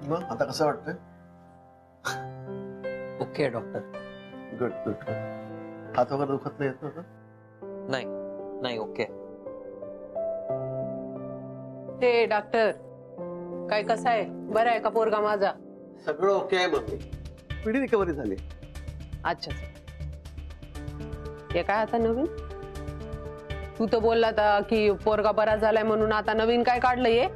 मग आता कसं वाटतंय? Okay doctor. Good good. हात वगैरे दुखत नाही येत ना? नाही नाही ओके. ते डॉक्टर काय कसं आहे? बरं आहे का पोरगा माझा? सगळं ओके आहे मम्मी. पिढी रिकव्हरी झाली. अच्छा. हे काय आता नवीन? तू तर बोलला होता की पोरगा बरा झालाय म्हणून आता नवीन काय काढलं हे?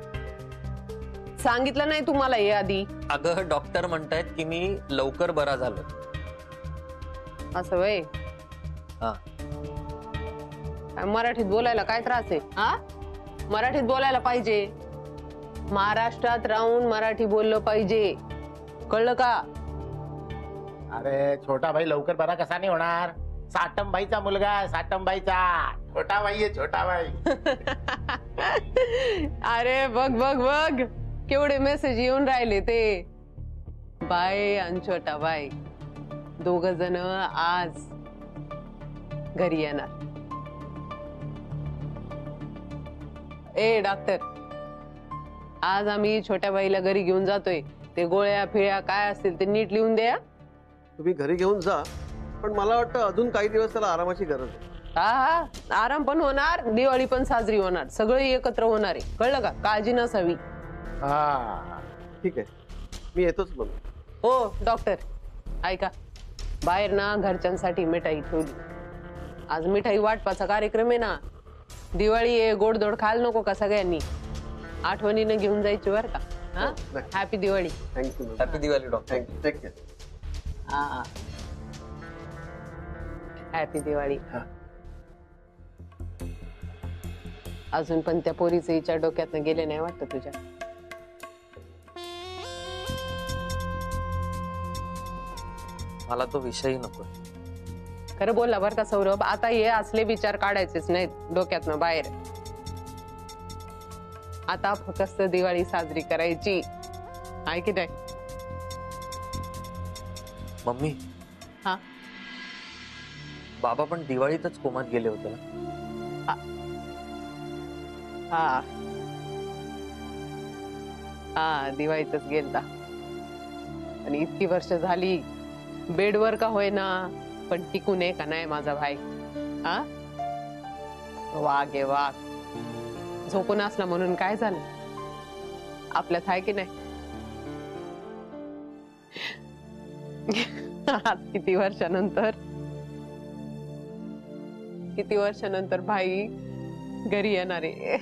सांगितलं नाही तुम्हाला हे आधी? अगं डॉक्टर म्हणतायत की मी लवकर बरा झालो. असं वय? हा. मराठीत बोलायला काय त्रास आहे? हा, मराठीत बोलायला पाहिजे. महाराष्ट्रात राहून मराठी बोललं पाहिजे, कळलं का? अरे छोटा भाई लवकर बरा कसा नाही होणार? साटमबाईचा मुलगा आहे, साटमबाईचा छोटा भाई आहे, छोटा भाई. अरे बघ बघ बघ केवढे मेसेज येऊन राहिले ते. बाय आणि छोटा बाय दोघ जण आज घरी येणार. ए डॉक्टर, आज आम्ही छोट्या बाईला घरी घेऊन जातोय. ते गोळ्या फिळ्या काय असतील ते नीट लिहून द्या. तुम्ही घरी घेऊन जा, पण मला वाटतं अजून काही दिवस त्याला आरामाची गरज आहे. हा हा, आराम पण होणार, दिवाळी पण साजरी होणार, सगळे एकत्र होणार आहे, कळलं का? काळजी नसावी. हा ठीक आहे, मी येतोच मग. हो डॉक्टर ऐका, बाहेर ना घरच्यांसाठी मिठाई ठेवली. आज मिठाई वाटपाचा कार्यक्रम आहे ना. दिवाळी आहे, गोडधोड खायला नको का सगळ्यांनी? आठवणीनं घेऊन जायची बरं का? हा, happy Diwali. Thank you. Happy Diwali doctor. Thank you. Take care. हा, हॅपी दिवाळी. अजून पण त्या पोरीचे हिच्या डोक्यातनं गेले नाही वाटतं तुझ्या? मला तो विषयही नको. खरं बोलला बरं का सौरभ, आता हे असले विचार काढायचेच नाहीत डोक्यातनं बाहेर. आता फक्त दिवाळी साजरी करायची आहे की नाही? मम्मी, हा, बाबा पण दिवाळीतच कोमात गेले होते ना? हा हा, दिवाळीतच गेलता. आणि इतकी वर्ष झाली बेडवर का होईना पण टिकून आहे का नाही माझा भाई? हा, वाघ आहे वाघ. झोपून असला म्हणून काय झालं? आपल्यात आहे की नाही? आज किती वर्षानंतर भाई घरी येणार आहे.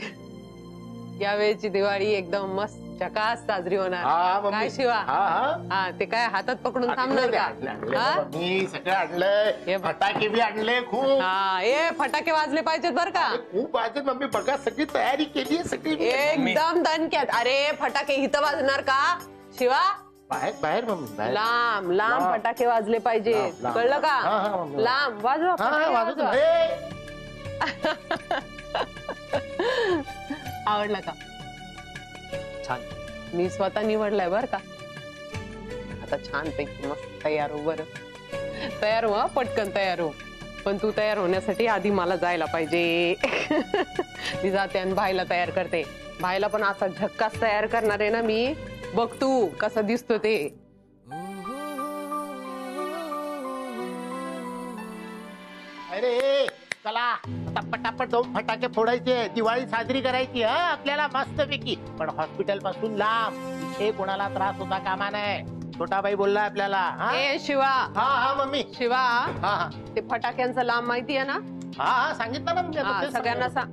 यावेळेची दिवाळी एकदम मस्त झकास साजरी होणार. काय शिवा? हा, ते काय हातात पकडून थांबणार का? मी सगळं आणलंय, फटाके बी आणले खूप. हा, ए फटाके वाजले पाहिजेत बर का? खूप वाजत मम्मी, बघा सगळी तयारी केली सगळी एकदम दणक्यात. अरे फटाके इथं वाजणार का शिवा? बाहेर बाहेर मम्मी, बाहेर. लांब लांब फटाके वाजले पाहिजे, कळलं का? लांब वाजवा. आवडला का? छान. मी स्वतः निवडलाय बर का. आता छान पैकी मस्त तयार हो. बरं तयार हो, पटकन तयार हो. पण तू तयार होण्यासाठी आधी मला जायला पाहिजे. मी जाते आणि भाईला तयार करते. भाईला पण असा झक्कास तयार करणार आहे ना मी. बघ तू कसं दिसतो ते. अरे चला आता पटापट जाऊन फटाके फोडायचे, दिवाळी साजरी करायची. हा, आपल्याला मस्त पैकी, पण हॉस्पिटल पासून लांब. इथे कोणाला त्रास होता कामा नाही. छोटा बाई बोलला आपल्याला. ए शिवा. हा हा मम्मी. शिवा, हा हा, ते फटाक्यांचा लांब माहिती आहे ना? हा हा, सांगितलं ना मी. हा, सगळ्यांना सांग.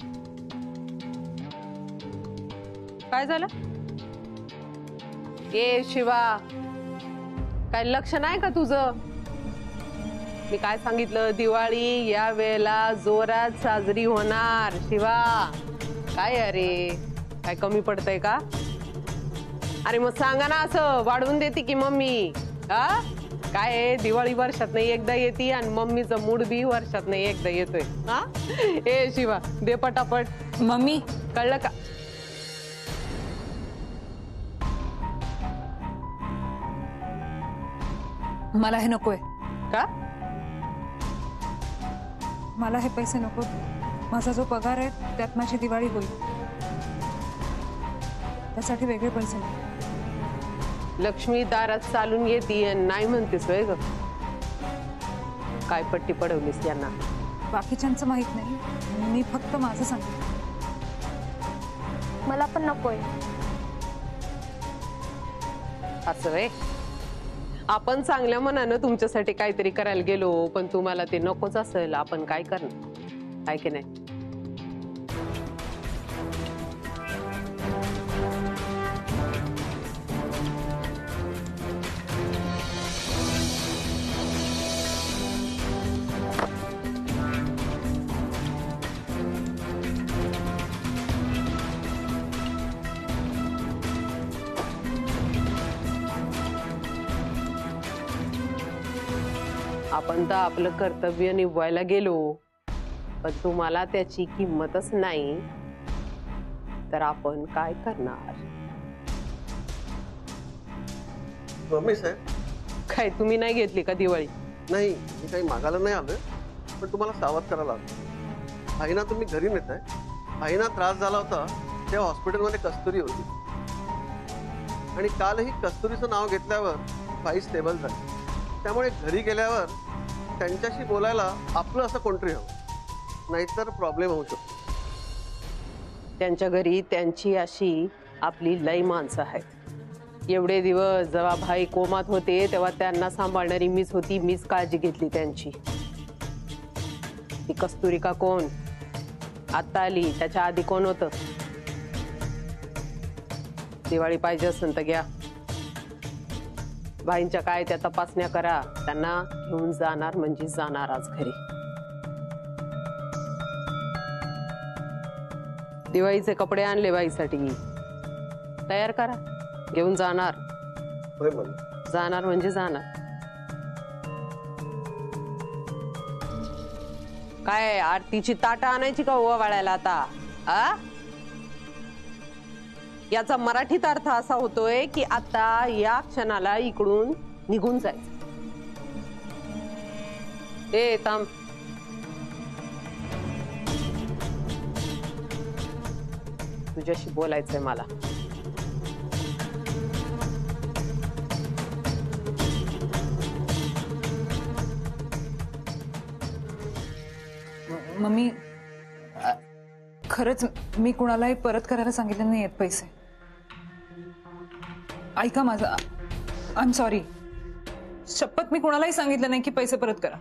काय झालं? ए शिवा, काय लक्ष नाही का तुझं? मी काय सांगितलं? दिवाळी या वेळेला जोरात साजरी होणार. शिवा काय? अरे काय कमी पडतंय का? अरे मग सांगा ना, असं वाढवून देते की मम्मी. हा, काय दिवाळी वर्षात नाही एकदा येते आणि मम्मीचं मूड बी वर्षात नाही एकदा येतोय. हा, ए शिवा दे पटापट. मम्मी कळलं का? मला हे नकोय. का? मला हे पैसे नको. माझा जो पगार आहे त्यात माझी दिवाळी होईल. त्यासाठी वेगळे पैसे नको. लक्ष्मी दारात चालून येते आणि नाही म्हणतेस वय ग? काय पट्टी पडवलीस यांना? बाकीच्यांचं माहित नाही, मी फक्त माझं सांगते. मला पण नकोय. असं वे आपण चांगल्या मनानं तुमच्यासाठी काहीतरी करायला गेलो, पण तुम्हाला ते नकोच असेल, आपण काय करणार आहे की नाही? आपण तर आपलं कर्तव्य निभवायला गेलो, पण तुम्हाला त्याची किंमतच नाही, तर आपण काय करणार? मम्मी साहेब, काय तुम्ही नाही घेतली का दिवाळी? नाही मी काही मागायला नाही आलोय, पण तुम्हाला सावध करायला आलो. आईना तुम्ही घरी नेताय. आईना त्रास झाला होता तेव्हा हॉस्पिटलमध्ये कस्तुरी होती, आणि कालही कस्तुरीचं नाव घेतल्यावर बाई स्टेबल झाली. त्यामुळे घरी गेल्यावर त्यांच्याशी बोलायला आपलं असं कोणतरी हवं, नाहीतर प्रॉब्लेम होऊ शकतो. त्यांच्या घरी त्यांची अशी आपली लई माणसं आहेत. एवढे दिवस जेव्हा भाई कोमात होते तेव्हा त्यांना सांभाळणारी मीच होती, मीच काळजी घेतली त्यांची. ती कस्तुरिका कोण? आता आली, त्याच्या आधी कोण होतं? दिवाळी पाहिजे असेल तर घ्या, भाईंच्या काय त्या तपासण्या करा, त्यांना घेऊन जाणार म्हणजे जाणार आज घरी. दिवाळीचे कपडे आणले बाईसाठी, तयार करा, घेऊन जाणार. होय मम्मी. जाणार म्हणजे जाणार. काय आरतीची ताटं आणायची का ओवाळायला आता? आ याचा मराठीत अर्थ असा होतोय की आता या क्षणाला इकडून निघून जायचं. ए थांब, तुझ्याशी बोलायचंय मला. मम्मी, खरंच मी कुणालाही परत करायला सांगितले नाही आहेत पैसे. ऐका माझं, आय एम सॉरी. शपथ मी कुणालाही सांगितलं नाही की पैसे परत करा.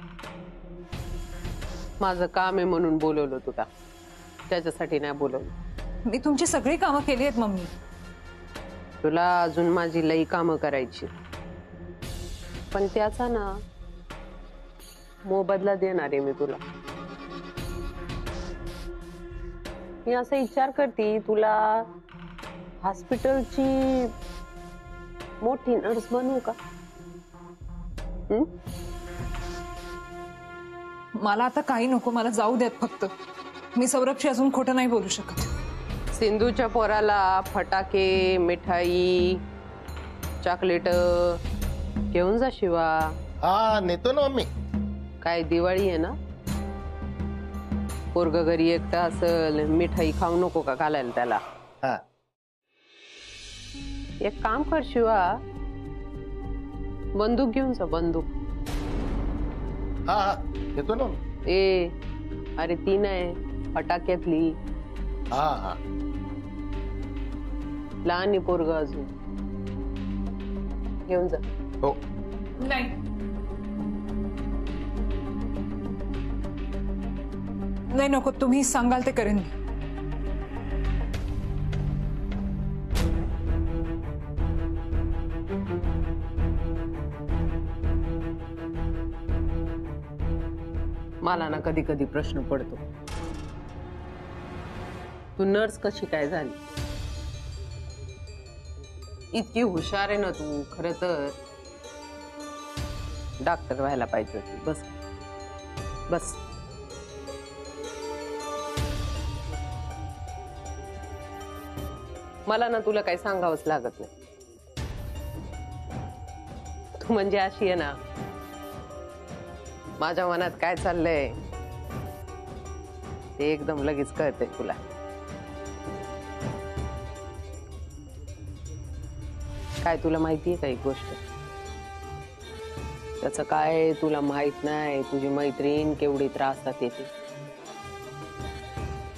माझं काम आहे म्हणून बोलवलं तुला, त्याच्यासाठी नाही बोलवलं. मी तुमची सगळी कामं केली आहेत मम्मी. तुला अजून माझी लई कामं करायची, पण त्याचा ना मोबदला देणार आहे मी तुला. मी असा विचार करते, तुला हॉस्पिटलची मोठी नर्स बनवू का? मला आता काही नको, मला जाऊ द्यात फक्त. मी सौरभशी अजून खोटं नाही बोलू शकत. सिंधूच्या पोराला फटाके, मिठाई, चॉकलेट घेऊन जा शिवा. हा नेतो ना मम्मी. काय दिवाळी आहे ना, पोरग घरी एकटा असल, मिठाई खाऊ नको का घालायला त्याला? हा एक काम कर शिवा, बंदूक घेऊन जा, बंदूक. हा हा येतो ना. ए अरे ती नाही, फटाक्यातली. हा हा लहान आहे पोरग अजून, घेऊन जा. हो. नाही, नाही नको, तुम्ही सांगाल ते करेन. मला ना कधी कधी प्रश्न पडतो, तू नर्स कशी काय झाली? इतकी हुशार आहे ना तू, खरं तर डॉक्टर व्हायला पाहिजे होती. बस बस. मला ना तुला काही सांगावंच लागत नाही. तू म्हणजे अशी आहे ना, माझ्या मनात काय चाललंय ते एकदम लगेच कळतंय तुला. काय तुला माहितीये का एक गोष्ट? त्याचं काय तुला माहित नाही, तुझी मैत्रीण केवढी त्रासात येते.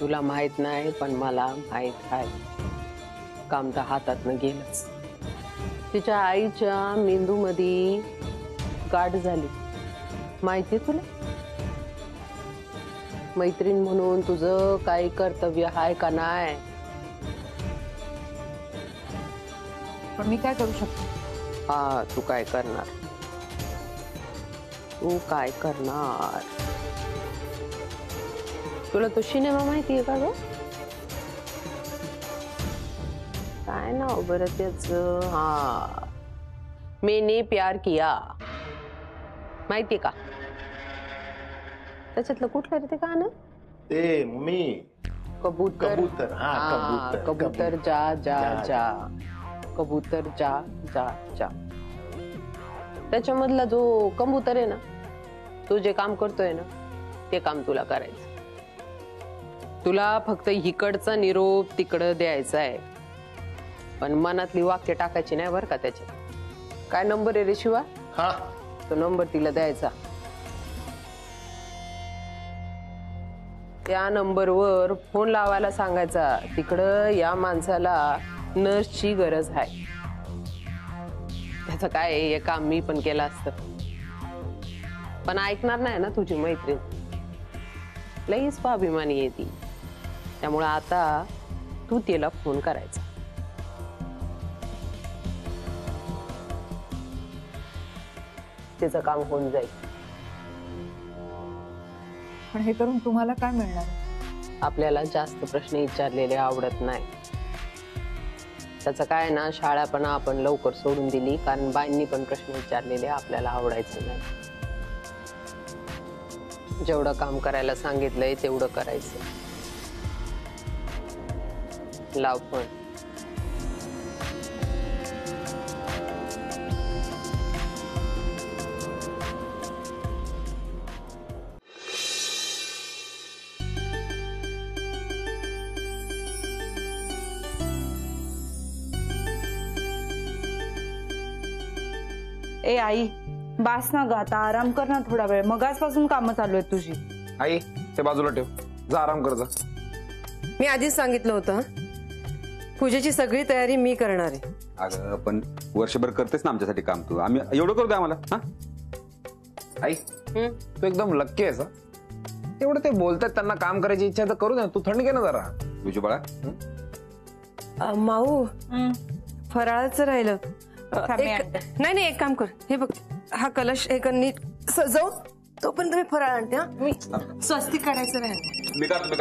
तुला माहित नाही पण मला माहित आहे. काम तर हातातनं गेलंच. तिच्या आईच्या मेंदू मध्ये गाठ झाली, माहितीये तुला? मैत्रीण म्हणून तुझं काही कर्तव्य आहे का नाही? पण मी काय करू शकते? हा, तू काय करणार? तू काय करणार? तुला तो सिनेमा माहितीये का ग? काय नाव बरं त्याच? हा, मैंने प्यार किया, माहितीये का? त्याच्यातलं कुठलं रे ते गाणं? ते मी कबूतर. कबूतर, हा, कबूतर, कबूतर जा जा जा, कबूतर जा जा जा. त्याच्यामधला जो कबूतर आहे ना, तो जे काम करतोय ना, ते काम तुला करायचं. तुला फक्त इकडचा निरोप तिकडं द्यायचा आहे, पण मनातली वाक्य टाकायची नाही बरं का त्याच्यात. काय नंबर आहे रे शिवा? हा, तो नंबर तिला द्यायचा. त्या नंबरवर फोन लावायला सांगायचा. तिकडं या माणसाला नर्सची गरज आहे. त्याचं काय हे काम मी पण केलं असतं, पण ऐकणार नाही ना तुझी मैत्रीण. लई स्वाभिमानी आहे ती. त्यामुळे आता तू तिला फोन करायचा. तिचं काम होऊन जाईल. पण हे करून तुम्हाला काय मिळणार? आपल्याला जास्त प्रश्न विचारलेले आवडत नाही. त्याचं काय ना, शाळा पण आपण लवकर सोडून दिली, कारण बाईंनी पण प्रश्न विचारलेले आपल्याला आवडायचं नाही. जेवढं काम करायला सांगितलंय तेवढं करायचं. लाव फोन. ए आई, बास ना ग आता, आराम कर ना थोडा वेळ. मग आजपासून कामं चालू आहेत तुझी. आई ते बाजूला ठेव, जा आराम कर जा. मी आधीच सांगितलं होतं, पूजेची सगळी तयारी मी करणार आहे. अगं पण वर्षभर करतेस ना आमच्यासाठी काम तू. आम्ही एवढं करू दे आम्हाला. हा आई तू एकदम लक्की आहेस. एवढं ते बोलतात, त्यांना काम करायची इच्छा तर करू दे. तू थंड घे ना जरा. विजू बाळा, माऊ, फराळाचं राहिलं. थांब, मी आणते. नाही, एक काम कर, हे बघ, हा कलश एक नीट सजव, तोपर्यंत मी फराळ आणते. हा, मी स्वस्तिक काढायचं राहिलं. मी काढतो.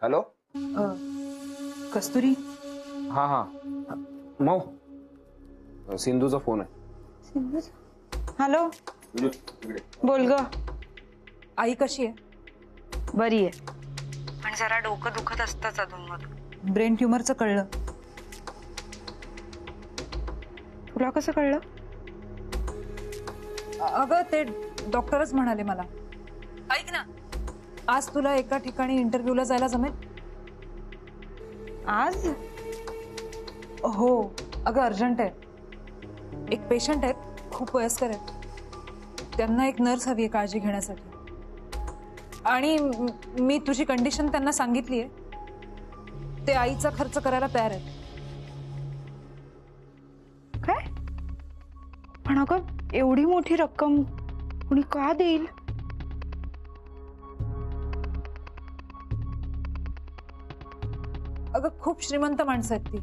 हॅलो, कस्तुरी, हा हा मऊ, सिंधूचा फोन आहे. हॅलो, विजू इकडे. बोल ग. आई कशी आहे? बरी आहे, पण जरा डोकं दुखत असतंच अधूनमधून. ब्रेन ट्युमरचं कळलं? तुला कसं कळलं? अगं ते डॉक्टरच म्हणाले मला. ऐक ना, आज तुला एका ठिकाणी इंटरव्ह्यूला जायला जमेल? आज? हो अगं, अर्जंट आहे. एक पेशंट आहेत, खूप वयस्कर आहेत. त्यांना एक नर्स हवी आहे काळजी घेण्यासाठी. आणि मी तुझी कंडिशन त्यांना सांगितली आहे. ते आईचा खर्च करायला तयार आहेत. काय? पण अगं एवढी मोठी रक्कम कुणी का देईल? अगं खूप श्रीमंत माणसं आहेत ती,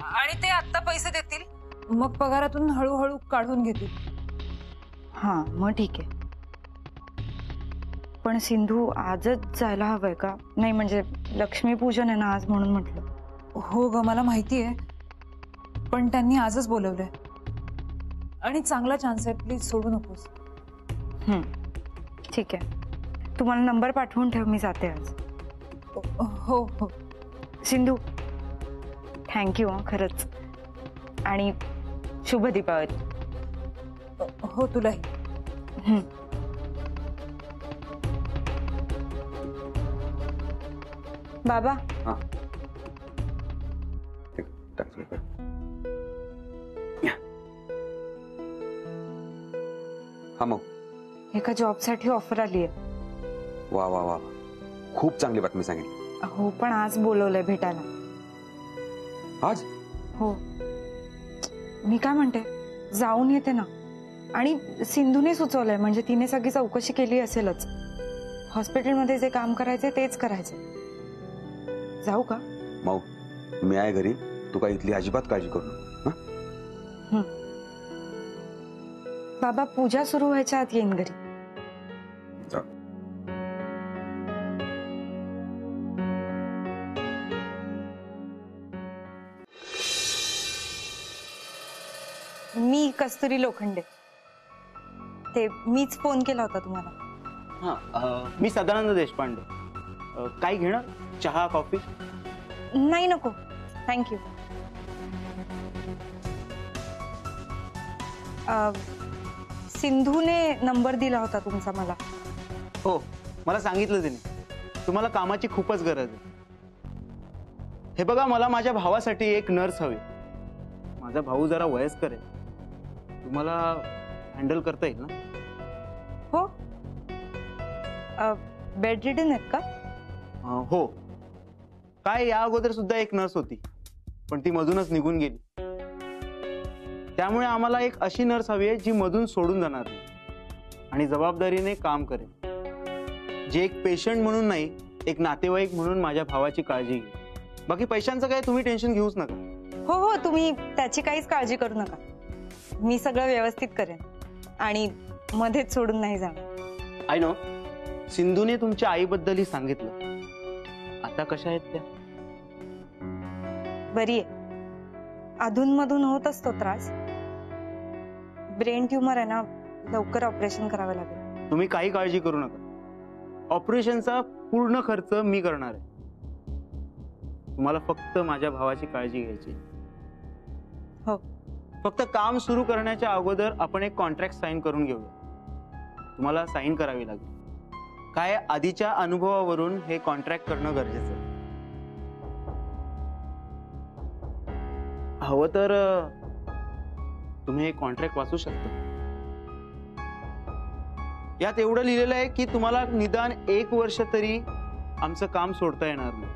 आणि ते आत्ता पैसे देतील, मग पगारातून हळूहळू काढून घेतील. हा मग ठीक आहे. पण सिंधू आजच जायला हवंय का? नाही म्हणजे लक्ष्मीपूजन आहे ना आज, म्हणून म्हटलं. हो ग, मला माहिती आहे, पण त्यांनी आजच बोलवलंय आणि चांगला चान्स आहे. प्लीज सोडू नकोस. ठीक आहे, तू मला नंबर पाठवून ठेव, मी जाते आज. हो हो. सिंधू थँक्यू खरंच, आणि शुभ दीपावली. हो तुलाही. बाबा, हा ट्रान्सफर कर. हा मग एका जॉबसाठी ऑफर आली आहे. वा वा वा, खूप चांगली बातमी सांगितली. हो, पण आज बोलवलंय भेटायला. आज? हो, मी काय म्हणते, जाऊन येते ना. आणि सिंधूने सुचवलंय, म्हणजे तिने सगळी चौकशी केली असेलच. हॉस्पिटलमध्ये जे काम करायचे तेच करायचे. जाऊ का? माऊ, मी आहे घरी, तू काय इथली अजिबात काळजी करू नको. हं? बाबा पूजा सुरू व्हायच्या आत येईन घरी. जा. मी कस्तुरी लोखंडे. ते मीच फोन केला होता तुम्हाला. हा, मी सदानंद देशपांडे. काय घेणार? चहा, कॉफी? नाही, नको, थँक्यू. सिंधूने नंबर दिला होता तुमचा मला. हो, मला सांगितलं तिने तुम्हाला कामाची खूपच गरज आहे. हे बघा, मला माझ्या भावासाठी एक नर्स हवी. माझा भाऊ जरा वयस्कर आहे, तुम्हाला हँडल करता येईल ना? हो. बेड रिडन आहेत का? हो. काय या अगोदर सुद्धा एक नर्स होती, पण ती मधूनच निघून गेली. त्यामुळे आम्हाला एक अशी नर्स हवी आहे जी मधून सोडून जाणार नाही आणि जबाबदारीने काम करेल. जे एक पेशंट म्हणून नाही, एक नातेवाईक म्हणून माझ्या भावाची काळजी घेईल. बाकी पैशांचं काय तुम्ही टेन्शन घेऊच नका. हो हो, तुम्ही त्याची काहीच काळजी करू नका. मी सगळं व्यवस्थित करेन आणि मध्येच सोडून नाही जाणार. आय नो, सिंधूने तुमच्या आईबद्दलही सांगितलं. आता कशा आहेत त्या? बरी आहे. अधूनमधून होत असतो त्रास. ब्रेन ट्युमर आहे ना, लवकर ऑपरेशन करावं लागेल. तुम्ही काही काळजी करू नका. ऑपरेशनचा पूर्ण खर्च मी करणार आहे. तुम्हाला फक्त माझ्या भावाची काळजी घ्यायची. हो. फक्त काम सुरू करण्याच्या अगोदर आपण एक कॉन्ट्रॅक्ट साईन करून घेऊया. तुम्हाला साईन करावी लागेल. काय आधीच्या अनुभवावरून हे कॉन्ट्रॅक्ट करणं गरजेचं आहे. हवं तर तुम्ही हे कॉन्ट्रॅक्ट वाचू शकता. यात एवढं लिहिलेलं आहे की तुम्हाला निदान 1 वर्ष तरी आमचं काम सोडता येणार नाही.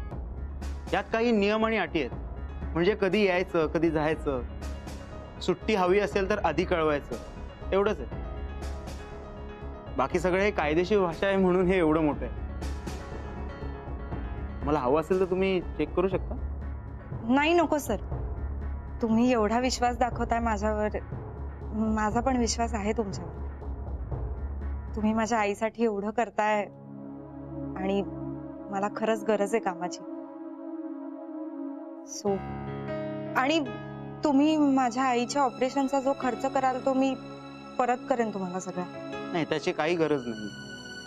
यात काही नियम आणि अटी आहेत. म्हणजे कधी यायचं, कधी जायचं, सुट्टी हवी असेल तर आधी कळवायचं, एवढंच आहे. बाकी सगळं हे कायदेशीर भाषा आहे म्हणून हे एवढं मोठं आहे. मला हवं असेल तर तुम्ही चेक करू शकता. नाही, नको सर. तुम्ही एवढा विश्वास दाखवताय माझ्यावर, माझा पण विश्वास आहे तुमच्यावर. तुम्ही माझ्या आईसाठी एवढं करताय आणि मला खरंच गरज आहे कामाची. सो आणि तुम्ही माझ्या आईच्या ऑपरेशनचा जो खर्च कराल तो मी परत करेन तुम्हाला सगळा. नाही, त्याची काही गरज नाही.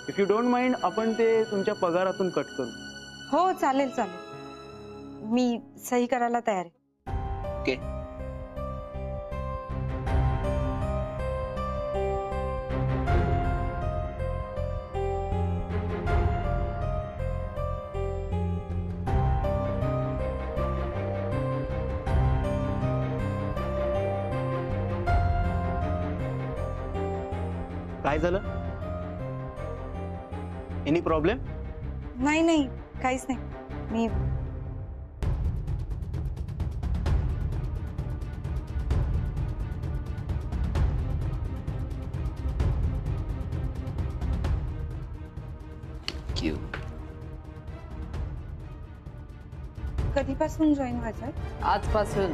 इफ यू डोंट माइंड, आपण ते तुमच्या पगारातून कट करू. हो, चालेल चालेल. मी सही करायला तयार आहे. ओके. काय झालं? Any problem? नाही नाही, काहीच नाही. मी कधीपासून जॉईन व्हायचं? आजपासून.